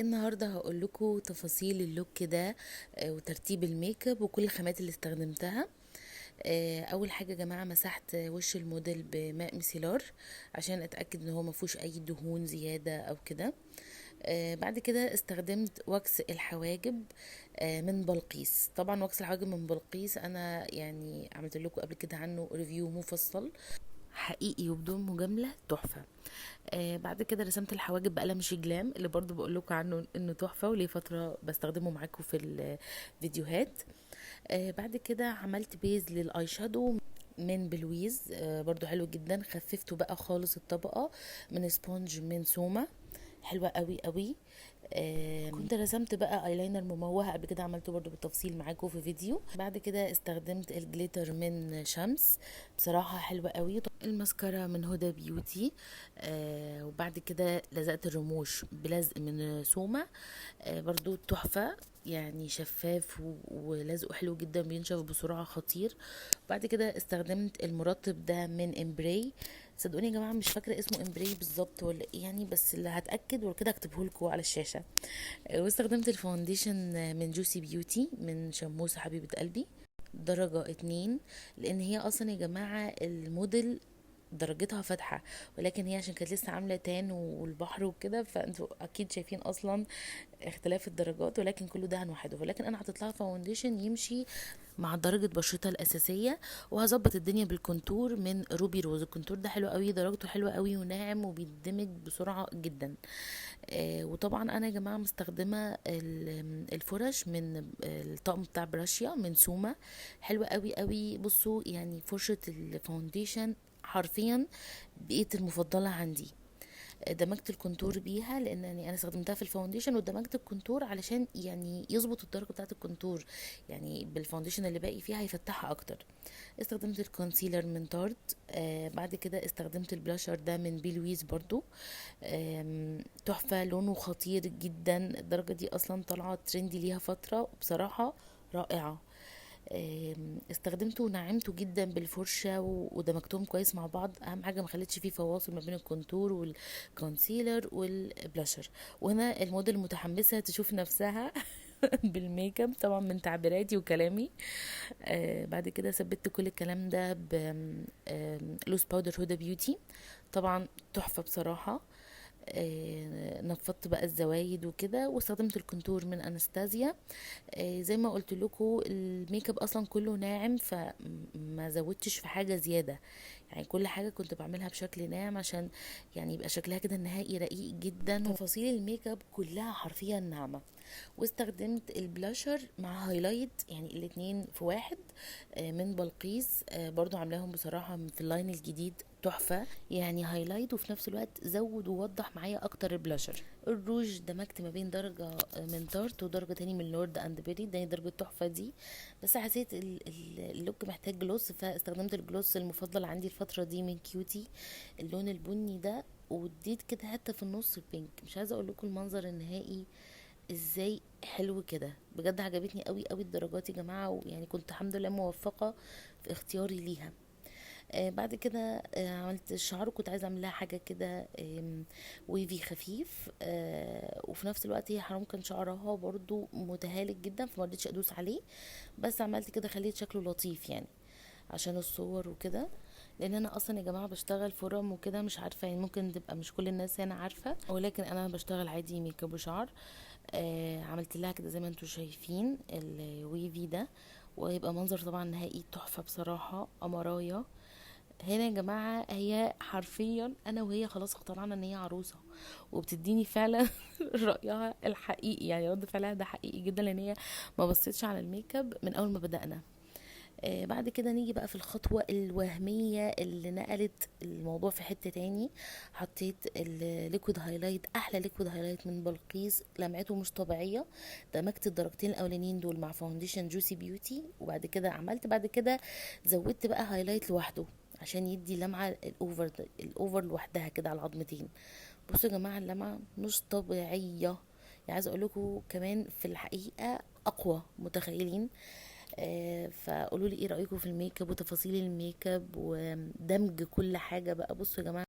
النهارده هقول لكم تفاصيل اللوك ده. وترتيب الميك اب وكل الخامات اللي استخدمتها. اول حاجه يا جماعه مسحت وش الموديل بماء ميسيلار عشان اتاكد ان هو ما فيهوش اي دهون زياده او كده. بعد كده استخدمت واكس الحواجب من بلقيس. طبعا واكس الحواجب من بلقيس انا يعني عملت لكم قبل كده عنه ريفيو مفصل، حقيقي وبدون مجامله تحفه. بعد كده رسمت الحواجب بقلم شجلام اللي برضو بقول لكم عنه انه تحفه، وليه فتره بستخدمه معاكم في الفيديوهات. بعد كده عملت بيز للاي شادو من بلويز، برضو حلو جدا. خففته بقى خالص الطبقه من سبونج من سوما، حلوه قوي قوي. كنت رسمت بقى ايلاينر مموهه قبل كده، عملته برضو بالتفصيل معاكم في فيديو. بعد كده استخدمت الجليتر من شمس، بصراحه حلوه قوي. الماسكارا من هدى بيوتي. وبعد كده لزقت الرموش بلزق من سوما، برضو تحفه، يعني شفاف ولزقه حلو جدا، بينشف بسرعه، خطير. بعد كده استخدمت المرطب ده من امبراي. صدقوني يا جماعه مش فاكره اسمه امبراي بالظبط ولا ايه يعني، بس اللي هتاكد وكده هكتبه لكم على الشاشه. واستخدمت الفاونديشن من جوسي بيوتي من شموسه حبيبه قلبي، درجة 2. لان هي اصلا يا جماعة الموديل درجتها فاتحة، ولكن هي عشان كانت لسه عاملة تان والبحر وكده، فانتوا اكيد شايفين اصلا اختلاف الدرجات، ولكن كله ده هنوحده. ولكن انا حطيت لها فاونديشن يمشي مع درجة بشرتها الأساسية، وهظبط الدنيا بالكونتور من روبي روز. الكونتور ده حلو قوي، درجته حلوة قوي وناعم وبيندمج بسرعة جدا. وطبعا انا يا جماعة مستخدمة الفرش من الطقم بتاع براشيا من سوما، حلوة قوي قوي. بصوا يعني فرشة الفاونديشن حرفيا بقيت المفضلة عندي. دمجت الكونتور بيها لان يعني انا استخدمتها في الفاونديشن، ودمجت الكونتور علشان يعني يظبط الدرجه بتاعه الكونتور، يعني بالفاونديشن اللي باقي فيها هيفتحها اكتر. استخدمت الكونسيلر من تارت. بعد كده استخدمت البلاشر ده من بيلويز برضو. تحفه، لونه خطير جدا، الدرجه دي اصلا طالعه ترندي ليها فتره، وبصراحه رائعه. استخدمته ونعمته جدا بالفرشه ودمجتهم كويس مع بعض. اهم حاجه ما خليتش فيه فواصل ما بين الكونتور والكونسيلر والبلاشر. وهنا الموديل متحمسه تشوف نفسها بالميك اب طبعا من تعبيراتي وكلامي. بعد كده ثبت كل الكلام ده ب لوس باودر هدى بيوتي، طبعا تحفه بصراحه. نفضت بقى الزوايد وكده، واستخدمت الكونتور من انستازيا. زي ما قلت لكم الميك اب اصلا كله ناعم، فما زودتش في حاجه زياده، يعني كل حاجه كنت بعملها بشكل ناعم عشان يعني يبقى شكلها كده النهائي رقيق جدا. تفاصيل الميك اب كلها حرفيا ناعمه. واستخدمت البلاشر مع هايلايت، يعني الاتنين في واحد، من بلقيس. برضو عاملاهم بصراحة في اللاين الجديد تحفة، يعني هايلايت وفي نفس الوقت زود ووضح معايا اكتر البلاشر. الروج دمجت ما بين درجة من تارت ودرجة تاني من لورد اند بيري، ده درجة تحفة دي. بس حسيت اللوك محتاج جلوس، فاستخدمت الجلوس المفضل عندي الفترة دي من كيوتي، اللون البني ده، واديت كده حتى في النص بينك. مش عايزة اقول لكم المنظر النهائي ازاي حلو كده، بجد عجبتني قوي قوي الدرجات يا جماعه، ويعني كنت الحمد لله موفقه في اختياري ليها. بعد كده عملت الشعر، وكنت عايزه اعمل لها حاجه كده ويفي خفيف. وفي نفس الوقت هي حرام كان شعرها برضو متهالك جدا، فما رضيتش ادوس عليه، بس عملت كده خليت شكله لطيف يعني عشان الصور وكده. لان انا اصلا يا جماعه بشتغل فورم وكده، مش عارفه يعني ممكن تبقى مش كل الناس هنا عارفه، ولكن انا بشتغل عادي ميك اب وشعر. عملت لها كده زي ما انتم شايفين الويفي ده، وهيبقى منظر طبعا نهائي تحفه بصراحه، قمرايه. هنا يا جماعه هي حرفيا انا وهي خلاص اقتنعنا ان هي عروسه، وبتديني فعلا رايها الحقيقي، يعني رد فعلها ده حقيقي جدا، لان هي ما بصيتش على الميك اب من اول ما بدانا. بعد كده نيجي بقى في الخطوة الوهمية اللي نقلت الموضوع في حتة تاني. حطيت الليكويد هايلايت، احلى ليكويد هايلايت من بلقيس، لمعته مش طبيعية. دمجت الدرجتين الاولانيين دول مع فاونديشن جوسي بيوتي، وبعد كده عملت بعد كده زودت بقى هايلايت لوحده عشان يدي لمعة الاوفر لوحدها كده على العظمتين. بصوا يا جماعة اللمعة مش طبيعية، يعني عايزة اقول لكم كمان في الحقيقة اقوى متخيلين. فقولوا لي ايه رايكم في الميك اب وتفاصيل الميك اب ودمج كل حاجه بقى. بصوا يا جماعه